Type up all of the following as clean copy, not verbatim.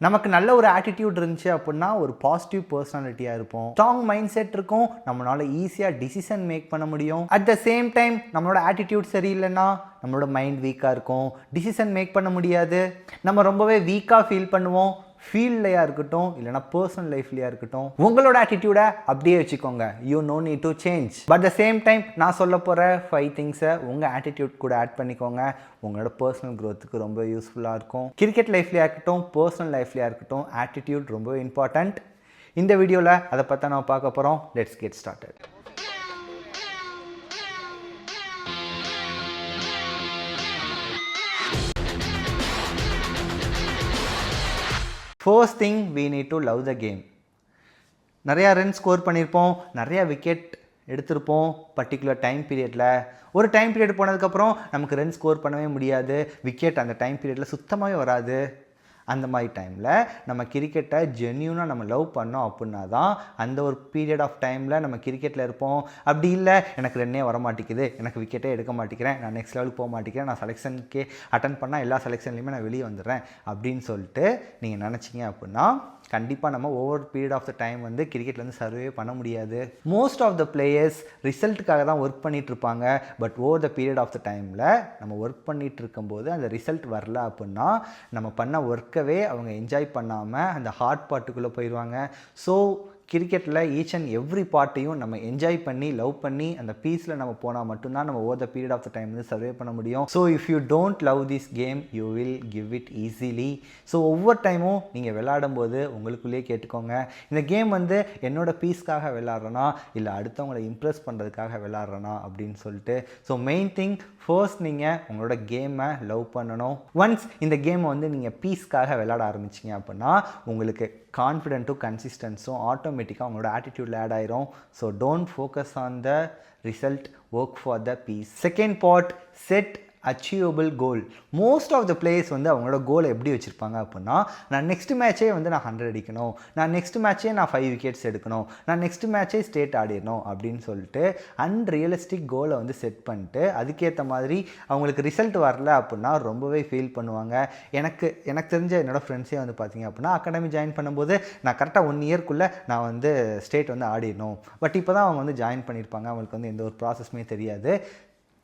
நமக்கு நல்ல ஒரு ஆட்டிடியூட் இருந்துச்சு அப்படின்னா ஒரு பாசிட்டிவ் பர்சனாலிட்டியாக இருப்போம். ஸ்ட்ராங் மைண்ட் செட் இருக்கும், நம்மளால ஈஸியாக டிசிஷன் மேக் பண்ண முடியும். அட் த சேம் டைம் நம்மளோட ஆட்டிடியூட் சரியில்லைன்னா நம்மளோட மைண்ட் வீக்காக இருக்கும், டிசிஷன் மேக் பண்ண முடியாது, நம்ம ரொம்பவே வீக்காக ஃபீல் பண்ணுவோம். ஃபீல்ட்லையா இருக்கட்டும் இல்லைனா பர்சனல் லைஃப்லையா இருக்கட்டும், உங்களோட ஆட்டிடியூடை அப்படியே வச்சுக்கோங்க. You know need to change. But the same time நான் சொல்ல போகிற 5 திங்ஸை உங்கள் ஆட்டிடியூட் கூட ஆட் பண்ணிக்கோங்க. உங்களோட பர்சனல் க்ரோத்துக்கு ரொம்ப யூஸ்ஃபுல்லாக இருக்கும். கிரிக்கெட் லைஃப்லையா இருக்கட்டும் பர்சனல் லைஃப்லையா இருக்கட்டும் ஆட்டிடியூட் ரொம்ப இம்பார்ட்டண்ட். இந்த வீடியோவில் அதை பற்றி நம்ம பார்க்க போகிறோம். Let's get started. First thing we need to love the game. நிறையா ரன் ஸ்கோர் பண்ணியிருப்போம், நிறையா விக்கெட் எடுத்திருப்போம் பர்டிகுலர் டைம் பீரியடில். ஒரு டைம் பீரியட் போனதுக்கப்புறம் நமக்கு ரன் ஸ்கோர் பண்ணவே முடியாது, விக்கெட் அந்த டைம் பீரியடில் சுத்தமாகவே வராது. அந்த மாதிரி டைமில் நம்ம கிரிக்கெட்டை ஜென்யூனாக நம்ம லவ் பண்ணோம் அப்படின்னா தான் அந்த ஒரு பீரியட் ஆஃப் டைமில் நம்ம கிரிக்கெட்டில் இருப்போம். அப்படி இல்லை எனக்கு ரன்னே வர மாட்டேங்குது, எனக்கு விக்கெட்டே எடுக்க மாட்டேங்கிறேன், நான் நெக்ஸ்ட் லெவலுக்கு போக மாட்டேங்கிறேன், நான் செலெக்ஷனுக்கே அட்டன் பண்ணால் எல்லா செலெக்ஷன்லையுமே நான் வெளியே வந்துடுறேன் அப்படின்னு சொல்லிட்டு நீங்கள் நினச்சிங்க அப்படின்னா கண்டிப்பாக நம்ம over period of the time வந்து கிரிக்கெட்லேருந்து சர்வே பண்ண முடியாது. மோஸ்ட் ஆஃப் த பிளேயர்ஸ் ரிசல்ட்டுக்காக தான் ஒர்க் பண்ணிகிட்டு இருப்பாங்க. But over the period of the டைமில் நம்ம ஒர்க் பண்ணிகிட்டு இருக்கும்போது அந்த ரிசல்ட் வரல அப்படின்னா நம்ம பண்ண ஒர்க்கவே அவங்க என்ஜாய் பண்ணாமல் அந்த ஹார்ட் பார்ட்டுக்குள்ளே போயிடுவாங்க. ஸோ கிரிக்கெட்டில் ஈச் அண்ட் எவ்ரி பார்ட்டையும் நம்ம என்ஜாய் பண்ணி லவ் பண்ணி அந்த பீஸில் நம்ம போனால் மட்டும்தான் நம்ம over the period of the time வந்து சர்வே பண்ண முடியும். So if you don't love this game you will give it easily. So ஒவ்வொரு டைமும் நீங்கள் விளையாடும் போது உங்களுக்குள்ளேயே கேட்டுக்கோங்க, இந்த கேம் வந்து என்னோட பீஸ்க்காக விளையாடுறேனா இல்லை அடுத்தவங்களை இம்ப்ரெஸ் பண்ணுறதுக்காக விளையாடுறேனா அப்படின்னு சொல்லிட்டு. ஸோ மெயின் திங் ஃபர்ஸ்ட் நீங்கள் உங்களோட கேமை லவ் பண்ணணும். ஒன்ஸ் இந்த கேமை வந்து நீங்கள் பீஸ்க்காக விளையாட ஆரம்பிச்சிங்க அப்படின்னா உங்களுக்கு கான்ஃபிடென்ட்டும் கன்சிஸ்டன்ஸும் ஆட்டோமேட்டிக்காக உங்களோட ஆட்டிடியூடில் ஆட் ஆயிரும். So don't focus on the result, work for the peace. Second part, set achievable goal. Most of the players வந்து அவங்களோட கோலை எப்படி வச்சுருப்பாங்க அப்படின்னா நான் நெக்ஸ்ட் மேட்சே வந்து நான் 100 அடிக்கணும், நான் நெக்ஸ்ட் மேட்சே நான் 5 விக்கெட்ஸ் எடுக்கணும், நான் நெக்ஸ்ட் மேட்சே ஸ்டேட் ஆடிடணும் அப்படின்னு சொல்லிட்டு அன்ரியலிஸ்டிக் கோலை வந்து செட் பண்ணிட்டு அதுக்கேற்ற மாதிரி அவங்களுக்கு ரிசல்ட் வரல அப்படின்னா ரொம்பவே ஃபீல் பண்ணுவாங்க. எனக்கு தெரிஞ்ச என்னோடய ஃப்ரெண்ட்ஸே வந்து பார்த்திங்க அப்படின்னா அகாடமி ஜாயின் பண்ணும்போது நான் கரெக்டாக 1 இயர்க்குள்ளே நான் வந்து ஸ்டேட் வந்து ஆடிடணும். பட் இப்போ தான் அவங்க வந்து ஜாயின் பண்ணியிருப்பாங்க, அவங்களுக்கு வந்து எந்த ஒரு ப்ராசஸுமே தெரியாது.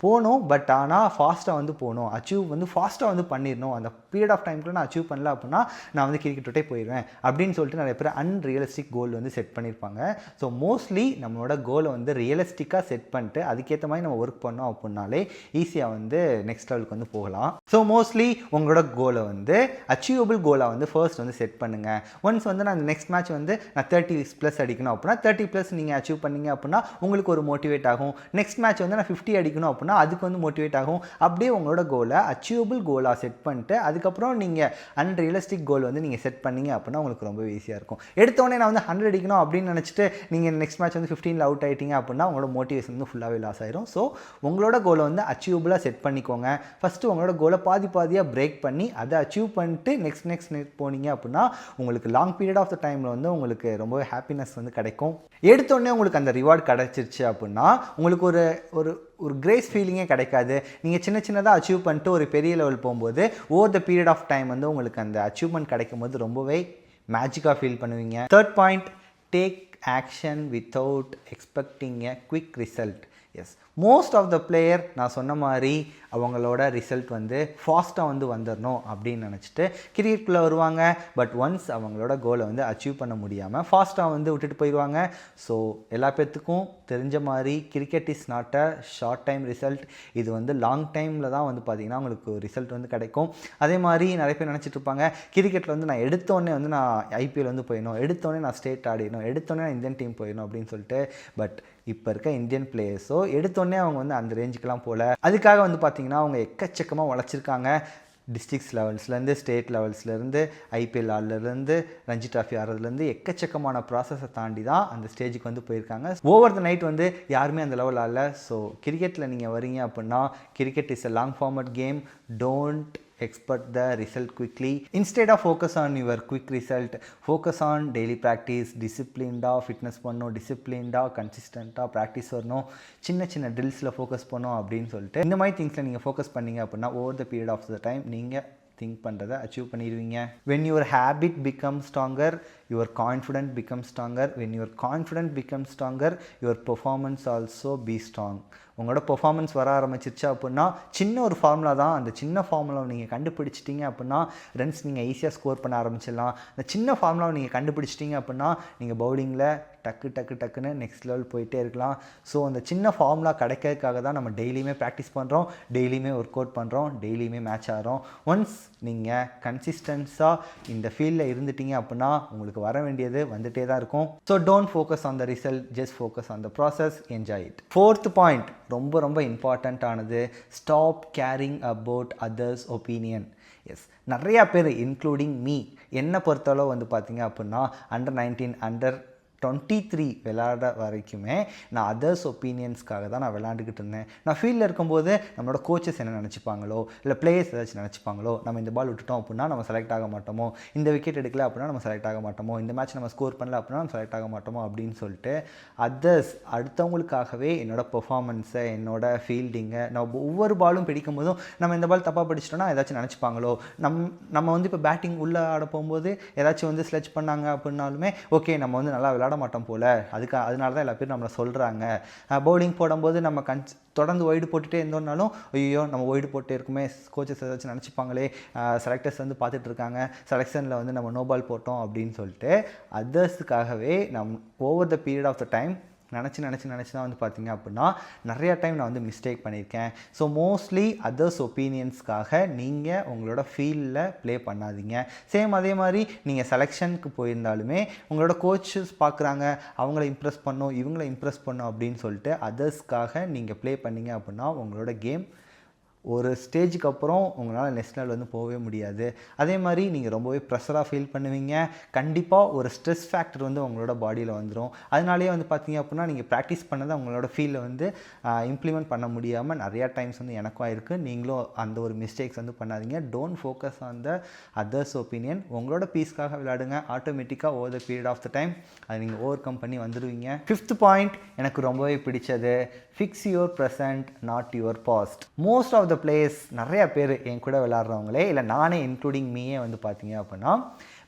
போகணும் பட் ஆனால் ஃபாஸ்ட்டாக வந்து போகணும், அச்சீவ் வந்து ஃபாஸ்ட்டாக வந்து பண்ணிடணும், அந்த பீரியட் ஆஃப் டைம்க்குள்ள நான் அச்சீவ் பண்ணல அப்படின்னா நான் வந்து கிரிக்கெட் விட்டே போயிடுவேன் அப்படின்னு சொல்லிட்டு நிறைய பேர் அன்ரியலிஸ்டிக் கோல் வந்து செட் பண்ணியிருப்பாங்க. ஸோ மோஸ்ட்லி நம்மளோட கோலை வந்து ரியலிஸ்டிக்காக செட் பண்ணிட்டு அதுக்கேற்ற மாதிரி நம்ம ஒர்க் பண்ணோம் அப்படின்னாலே ஈஸியாக வந்து நெக்ஸ்ட் லெவலுக்கு வந்து போகலாம். ஸோ மோஸ்ட்லி உங்களோட கோலை வந்து அச்சீவபிள் கோலாக வந்து ஃபர்ஸ்ட் வந்து செட் பண்ணுங்கள். ஒன்ஸ் வந்து நான் நெக்ஸ்ட் மேட்ச் வந்து நான் 30+ அடிக்கணும் அப்படின்னா 30+ நீங்கள் அச்சீவ் பண்ணிங்க அப்படின்னா உங்களுக்கு ஒரு மோட்டிவேட் ஆகும். நெக்ஸ்ட் மேட்ச் வந்து நான் 50 அடிக்கணும் அப்படின்னா அதுக்கு வந்து மோட்டிவேட் ஆகும். அப்படியே உங்களோட கோலை அச்சீவபிள் கோலாக செட் பண்ணிட்டு அதுக்கப்புறம் நீங்கள் அன்ரியலிஸ்டிக் கோல் வந்து நீங்கள் செட் பண்ணீங்க அப்படின்னா உங்களுக்கு ரொம்ப ஈஸியாக இருக்கும். எடுத்தோடனே நான் வந்து 100 அடிக்கணும் அப்படின்னு நினச்சிட்டு நீங்கள் நெக்ஸ்ட் மேட்ச் வந்து 15ல் அவுட் ஆகிட்டீங்க அப்படின்னா உங்களோட மோட்டிவேஷன் வந்து ஃபுல்லாகவே லாஸ் ஆயிரும். ஸோ உங்களோட கோலை வந்து அச்சீவபிளாக செட் பண்ணிக்கோங்க. ஃபஸ்ட்டு உங்களோட கோலை பாதியாக பிரேக் பண்ணி அதை அச்சீவ் பண்ணிட்டு நெக்ஸ்ட் போனீங்க அப்படின்னா உங்களுக்கு லாங் பீரியட் ஆஃப் த டைமில் வந்து உங்களுக்கு ரொம்பவே ஹாப்பினஸ் வந்து கிடைக்கும். எடுத்தோடனே உங்களுக்கு அந்த ரிவார்டு கிடச்சிருச்சு அப்படின்னா உங்களுக்கு ஒரு கிரேஸ் ஃபீலிங்கே கிடைக்காது. நீங்கள் சின்னதாக அச்சீவ் பண்ணிட்டு ஒரு பெரிய லெவல் போகும்போது over the period of time வந்து உங்களுக்கு அந்த அச்சீவ்மெண்ட் கிடைக்கும் போது ரொம்பவே மேஜிக்காக ஃபீல் பண்ணுவீங்க. Third point, take action without expecting a quick result. Yes, most of the player நான் சொன்ன மாதிரி அவங்களோட ரிசல்ட் வந்து ஃபாஸ்ட்டாக வந்து வந்துடணும் அப்படின்னு நினச்சிட்டு கிரிக்கெட்டுக்குள்ளே வருவாங்க. பட் ஒன்ஸ் அவங்களோட கோலை வந்து அச்சீவ் பண்ண முடியாமல் ஃபாஸ்ட்டாக வந்து விட்டுட்டு போயிடுவாங்க. ஸோ எல்லா பேர்த்துக்கும் தெரிஞ்ச மாதிரி cricket is not a short time result. இது வந்து லாங் டைமில் தான் வந்து பார்த்திங்கன்னா உங்களுக்கு ரிசல்ட் வந்து கிடைக்கும். அதே மாதிரி நிறைய பேர் நினச்சிட்டு இருப்பாங்க கிரிக்கெட்டில் வந்து நான் எடுத்தோடனே வந்து நான் ஐபிஎல் வந்து போயிடணும், எடுத்தோடனே நான் ஸ்டேட் ஆடிடணும், எடுத்தோடனே நான் இந்தியன் டீம் போயிடணும் அப்படின்னு சொல்லிட்டு. பட் இப்போ இருக்க இந்தியன் பிளேயர்ஸோ எடுத்தோடனே அவங்க வந்து அந்த ரேஞ்சுக்கெலாம் போகல. அதுக்காக வந்து பார்த்திங்கன்னா அவங்க எக்கச்சக்கமாக உழைச்சிருக்காங்க. டிஸ்ட்ரிக்ஸ் லெவல்ஸ்லேருந்து ஸ்டேட் லெவல்ஸ்லேருந்து ஐபிஎல் ஆடுலேருந்து ரஞ்சி ட்ராஃபி ஆடுறதுலேருந்து எக்கச்சக்கமான ப்ராசஸை தாண்டி தான் அந்த ஸ்டேஜுக்கு வந்து போயிருக்காங்க. ஓவர் த நைட் வந்து யாருமே அந்த லெவல் ஆடல. ஸோ கிரிக்கெட்டில் நீங்கள் வரீங்க அப்படின்னா cricket is a long format game. Don't expect the result quickly. Instead of focus on your quick result, focus on daily practice. Disciplined fitness பண்ணணும், disciplined consistent practice வரணும், சின்ன ட்ரில்ஸில் ஃபோக்கஸ் பண்ணோம் அப்படின்னு சொல்லிட்டு இந்த மாதிரி திங்ஸில் நீங்கள் ஃபோக்கஸ் பண்ணீங்க அப்படின்னா over the period of the time நீங்கள் திங்க் பண்ணுறதை அச்சீவ் பண்ணிடுவீங்க. when your habit becomes stronger, your confidence becomes stronger. when your confidence becomes stronger, your performance also be strong. உங்களோட பெர்ஃபார்மன்ஸ் வர ஆரம்பிச்சிருச்சு அப்படின்னா சின்ன ஒரு ஃபார்முலா தான், அந்த சின்ன ஃபார்முலாவை நீங்கள் கண்டுபிடிச்சிட்டிங்க அப்படின்னா ரன்ஸ் நீங்கள் ஈஸியாக ஸ்கோர் பண்ண ஆரம்பிச்சிடலாம். அந்த சின்ன ஃபார்முலாவை நீங்கள் கண்டுபிடிச்சிட்டிங்க அப்படின்னா நீங்கள் பவுலிங்கில் டக்குன்னு நெக்ஸ்ட் லெவல் போயிட்டே இருக்கலாம். ஸோ அந்த சின்ன ஃபார்முலா கிடைக்கிறதுக்காக தான் நம்ம டெய்லியுமே ப்ராக்டிஸ் பண்ணுறோம், டெய்லியுமே ஒர்க் அவுட் பண்ணுறோம், டெய்லியுமே மேட்ச் ஆகிறோம். ஒன்ஸ் நீங்கள் கன்சிஸ்டன்ஸாக இந்த ஃபீல்டில் இருந்துட்டீங்க அப்படின்னா உங்களுக்கு வர வேண்டியது வந்துகிட்டே தான் இருக்கும். So don't focus on the result, just focus on the process, enjoy it. Fourth point ரொம்ப இம்பார்ட்டண்ட்டானது, stop caring about others opinion. Yes, நிறையா பேர் இன்க்ளூடிங் மீ என்னை பொறுத்தளவு வந்து பார்த்தீங்க அப்படின்னா அண்டர் 19 அண்டர் 23 விளையாட வரைக்குமே நான் அதர்ஸ் ஒப்பீனியன்ஸ்க்காக தான் நான் விளையாண்டுக்கிட்டு இருந்தேன். நான் ஃபீல்டில் இருக்கும்போது நம்மளோட கோச்சஸ் என்ன நினச்சிப்பாங்களோ, இல்லை பிளேயர்ஸ் ஏதாச்சும் நினச்சிப்பாங்களோ, நம்ம இந்த பால் விட்டுட்டோம் அப்படின்னா நம்ம செலக்ட் ஆக மாட்டோமோ, இந்த விக்கெட் எடுக்கல அப்படின்னா நம்ம செலக்ட் ஆக மாட்டோமோ, இந்த மேட்ச் நம்ம ஸ்கோர் பண்ணல அப்படின்னா நம்ம செலக்ட் ஆக மாட்டோமோ அப்படின்னு சொல்லிட்டு அதர்ஸ் அடுத்தவங்களுக்காகவே என்னோட பெர்ஃபார்மன்ஸை, என்னோட ஃபீல்டிங்கை, நம்ம ஒவ்வொரு பாலும் பிடிக்கும் போதும் நம்ம இந்த பால் தப்பாக பிடிச்சிட்டோன்னா ஏதாச்சும் நினச்சிப்பாங்களோ, நம்ம வந்து இப்போ பேட்டிங் உள்ளே ஆட போகும்போது ஏதாச்சும் வந்து ஸ்லெட்ச் பண்ணாங்க அப்படின்னாலுமே ஓகே நம்ம வந்து நல்லா விளையாட மாட்டோம் போல், அதனால தான் எல்லா பேரும் நம்மளை சொல்கிறாங்க. பவுலிங் போடும்போது நம்ம தொடர்ந்து ஒய்டு போட்டுகிட்டே இருந்தோம்னாலும் ஐயோ நம்ம ஒய்டு போட்டே இருக்குமே, கோச்சஸ் ஏதாச்சும் நினச்சிப்பாங்களே, செலக்டர்ஸ் வந்து பார்த்துட்டு இருக்காங்க, செலெக்ஷனில் வந்து நம்ம நோ பால் போட்டோம் அப்படின்னு சொல்லிட்டு அதர்ஸுக்காகவே over the period of the time நினச்சி தான் வந்து பார்த்தீங்க அப்படின்னா நிறையா டைம் நான் வந்து மிஸ்டேக் பண்ணியிருக்கேன். ஸோ மோஸ்ட்லி அதர்ஸ் ஒப்பீனியன்ஸ்க்காக நீங்கள் உங்களோட ஃபீல்டில் ப்ளே பண்ணாதீங்க. சேம் அதே மாதிரி நீங்கள் செலெக்ஷனுக்கு போயிருந்தாலுமே உங்களோட கோச்சஸ் பார்க்குறாங்க, அவங்கள இம்ப்ரெஸ் பண்ணணும், இவங்கள இம்ப்ரெஸ் பண்ணணும் அப்படின்னு சொல்லிட்டு அதர்ஸ்க்காக நீங்கள் ப்ளே பண்ணீங்க அப்படின்னா உங்களோட கேம் ஒரு ஸ்டேஜுக்கு அப்புறம் உங்களால் நெக்ஸ்ட் லெவல் வந்து போகவே முடியாது. அதே மாதிரி நீங்கள் ரொம்பவே ப்ரெஷராக ஃபீல் பண்ணுவீங்க. கண்டிப்பாக ஒரு ஸ்ட்ரெஸ் ஃபேக்டர் வந்து உங்களோட பாடியில் வந்துடும். அதனாலேயே வந்து பார்த்தீங்க அப்படின்னா நீங்கள் ப்ராக்டிஸ் பண்ணதை உங்களோட ஃபீல்டில் வந்து இம்ப்ளிமெண்ட் பண்ண முடியாமல் நிறையா டைம்ஸ் வந்து எனக்கும் இருக்குது. நீங்களும் அந்த ஒரு மிஸ்டேக்ஸ் வந்து பண்ணாதீங்க. Don't focus on the others opinion. உங்களோட பீஸ்க்காக விளையாடுங்க. ஆட்டோமேட்டிக்காக over the period of the time அதை நீங்கள் ஓவர் கம் பண்ணி வந்துடுவீங்க. 5th பாயிண்ட் எனக்கு ரொம்பவே பிடிச்சது, fix your present not your past. Most of the players, நிறைய பேர் என் கூட விளையாடுறவங்களே இல்லை நானே இன்க்ளூடிங் மீயே வந்து பார்த்தீங்க அப்படின்னா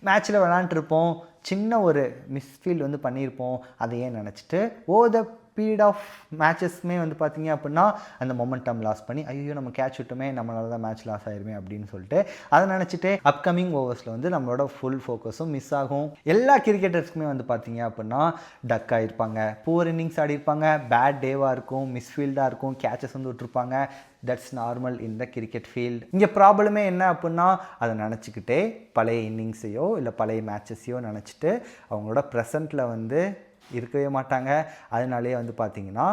மேட்ச்சில் விளையாண்டுருப்போம், சின்ன ஒரு மிஸ்ஃபீல்ட் வந்து பண்ணியிருப்போம், அதையே நினச்சிட்டு ஓவர் த பீரியட் ஆஃப் மேட்சஸ்மே வந்து பார்த்தீங்க அப்படின்னா அந்த மொமெண்டம் லாஸ் பண்ணி ஐயோ நம்ம கேட்ச் விட்டுமே, நம்மளால தான் மேட்ச் லாஸ் ஆயிருமே அப்படின்னு சொல்லிட்டு அதை நினச்சிட்டு அப்கமிங் ஓவர்ஸில் வந்து நம்மளோட ஃபுல் ஃபோக்கஸும் மிஸ் ஆகும். எல்லா கிரிக்கெட்டர்ஸ்க்குமே வந்து பார்த்தீங்க அப்படின்னா டக் ஆகிருப்பாங்க, புவர் இன்னிங்ஸ் ஆடிருப்பாங்க, பேட் டேவாக இருக்கும், மிஸ்ஃபீல்டாக இருக்கும், கேச்சஸ் வந்து விட்டுருப்பாங்க. That's normal in the cricket field. இங்கே ப்ராப்ளமே என்ன அப்படின்னா அதை நினச்சிக்கிட்டே பழைய இன்னிங்ஸையோ இல்லை பழைய மேட்சஸையோ நினச்சிட்டு அவங்களோட ப்ரெசண்ட்டில் வந்து இருக்கவே மாட்டாங்க. அதனாலே வந்து பார்த்திங்கன்னா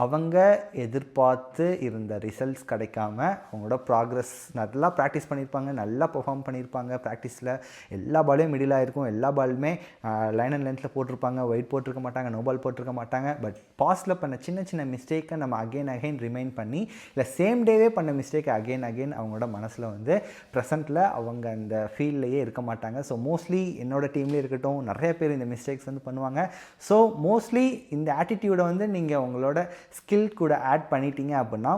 அவங்க எதிர்பார்த்து இருந்த ரிசல்ட்ஸ் கிடைக்காம அவங்களோட ப்ராக்ரஸ் நல்லா ப்ராக்டிஸ் பண்ணியிருப்பாங்க, நல்லா பெர்ஃபார்ம் பண்ணியிருப்பாங்க, ப்ராக்டிஸில் எல்லா பாலையும் மிடில் ஆகிருக்கும், எல்லா பாலுமே லைன் அண்ட் லென்த்தில் போட்டிருப்பாங்க, ஒயிட் போட்டிருக்க மாட்டாங்க, நோ பால் போட்டிருக்க மாட்டாங்க. பட் பாஸ்டில் பண்ண சின்ன மிஸ்டேக்கை நம்ம அகெயின் ரிமைண்ட் பண்ணி இல்லை சேம் டேவே பண்ண மிஸ்டேக்கை அகெயின் அவங்களோட மனசில் வந்து ப்ரெசண்ட்டில் அவங்க அந்த ஃபீல்ட்லேயே இருக்க மாட்டாங்க. ஸோ மோஸ்ட்லி என்னோடய டீம்லேயே இருக்கட்டும் நிறைய பேர் இந்த மிஸ்டேக்ஸ் வந்து பண்ணுவாங்க. ஸோ மோஸ்ட்லி இந்த ஆட்டிடியூடை வந்து நீங்கள் உங்களோட ஸ்கில் கூட ஆட் பண்ணிட்டீங்க அப்படின்னா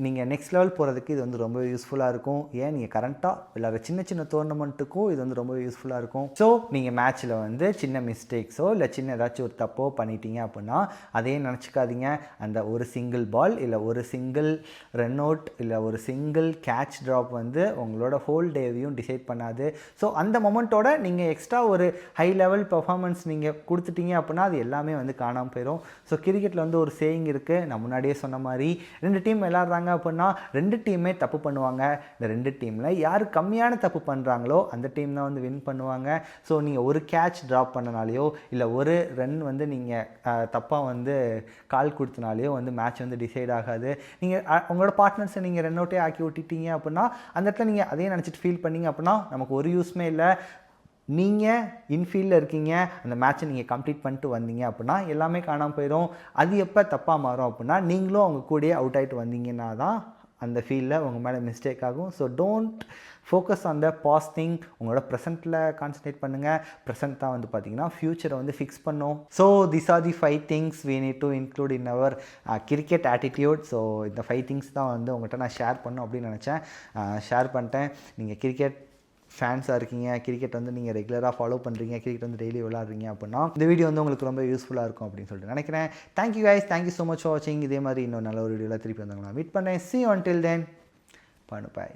நீங்கள் நெக்ஸ்ட் லெவல் போகிறதுக்கு இது வந்து ரொம்ப யூஸ்ஃபுல்லாக இருக்கும். ஏன் நீங்கள் கரண்ட்டாக விளையாடுற சின்ன டோர்னமெண்ட்டுக்கும் இது வந்து ரொம்ப யூஸ்ஃபுல்லாக இருக்கும். ஸோ நீங்கள் மேட்ச்சில் வந்து சின்ன மிஸ்டேக்ஸோ இல்லை சின்ன ஏதாச்சும் ஒரு தப்போ பண்ணிட்டீங்க அப்படின்னா அதையே நினச்சிக்காதீங்க. அந்த ஒரு சிங்கிள் பால் இல்லை ஒரு சிங்கிள் ரன் அவுட் இல்லை ஒரு சிங்கிள் கேட்ச் ட்ராப் வந்து உங்களோட ஹோல் டேவையும் டிசைட் பண்ணாது. ஸோ அந்த மொமெண்ட்டோட நீங்கள் எக்ஸ்ட்ரா ஒரு ஹை லெவல் பெர்ஃபார்மன்ஸ் நீங்கள் கொடுத்துட்டீங்க அப்படின்னா அது எல்லாமே வந்து காணாமல் போயிடும். ஸோ கிரிக்கெட்டில் வந்து ஒரு சேயிங் இருக்குது, நான் முன்னாடியே சொன்ன மாதிரி 2 டீம் விளையாடுறாங்க அப்படின்னா 2 டீமே தப்பு பண்ணுவாங்க. இந்த 2 டீமில் யார் கம்மியான தப்பு பண்ணுறாங்களோ அந்த டீம் தான் வந்து வின் பண்ணுவாங்க. ஸோ நீங்கள் ஒரு கேட்ச் ட்ராப் பண்ணனாலேயோ இல்லை ஒரு ரன் வந்து நீங்கள் தப்பாக வந்து கால் கொடுத்தனாலேயோ வந்து மேட்ச் வந்து டிசைட் ஆகாது. நீங்கள் உங்களோட பார்ட்னர்ஸை நீங்கள் ரன் அவுட்டே ஆக்கி விட்டுட்டீங்க அப்படின்னா அந்த இடத்துல நீங்கள் அதே நினச்சிட்டு ஃபீல் பண்ணிங்க அப்படின்னா நமக்கு ஒரு யூஸ்மே இல்லை. நீங்கள் இன்ஃபீல்டில் இருக்கீங்க, அந்த மேட்ச்சை நீங்கள் கம்ப்ளீட் பண்ணிட்டு வந்தீங்க அப்படின்னா எல்லாமே காணாமல் போயிடும். அது எப்போ தப்பாக மாறும் அப்படின்னா நீங்களும் அவங்க கூடயே அவுட் ஆகிட்டு வந்தீங்கன்னா தான் அந்த ஃபீல்டில் உங்கள் மேலே மிஸ்டேக் ஆகும். So don't focus on the past thing. உங்களோட ப்ரெசென்ட்டில் கான்சன்ட்ரேட் பண்ணுங்கள். ப்ரெசென்ட் தான் வந்து பார்த்தீங்கன்னா ஃப்யூச்சரை வந்து ஃபிக்ஸ் பண்ணும். So this are the 5 things we need to include in our cricket attitude. So இந்த 5 திங்ஸ் தான் வந்து உங்கள்கிட்ட நான் ஷேர் பண்ணணும் அப்படின்னு நினச்சேன். ஷேர் பண்ணிட்டேன். நீங்கள் கிரிக்கெட் ஃபேன்ஸாக இருக்கீங்க, கிரிக்கெட் வந்து நீங்கள் ரெகுலராக ஃபாலோ பண்ணுறீங்க, கிரிக்கெட் வந்து டெய்லி விளாட்றீங்க அப்படின்னா இந்த வீடியோ வந்து உங்களுக்கு ரொம்ப யூஸ்ஃபுல்லாக இருக்கும் அப்படின்னு சொல்லிட்டு நினைக்கிறேன். Thank you guys, thank you so much for வாட்சிங். இதே மாதிரி இன்னும் நல்ல ஒரு வீடியோவில் திருப்பி வந்து நான் மீட் பண்ணேன். see you until then. Bye.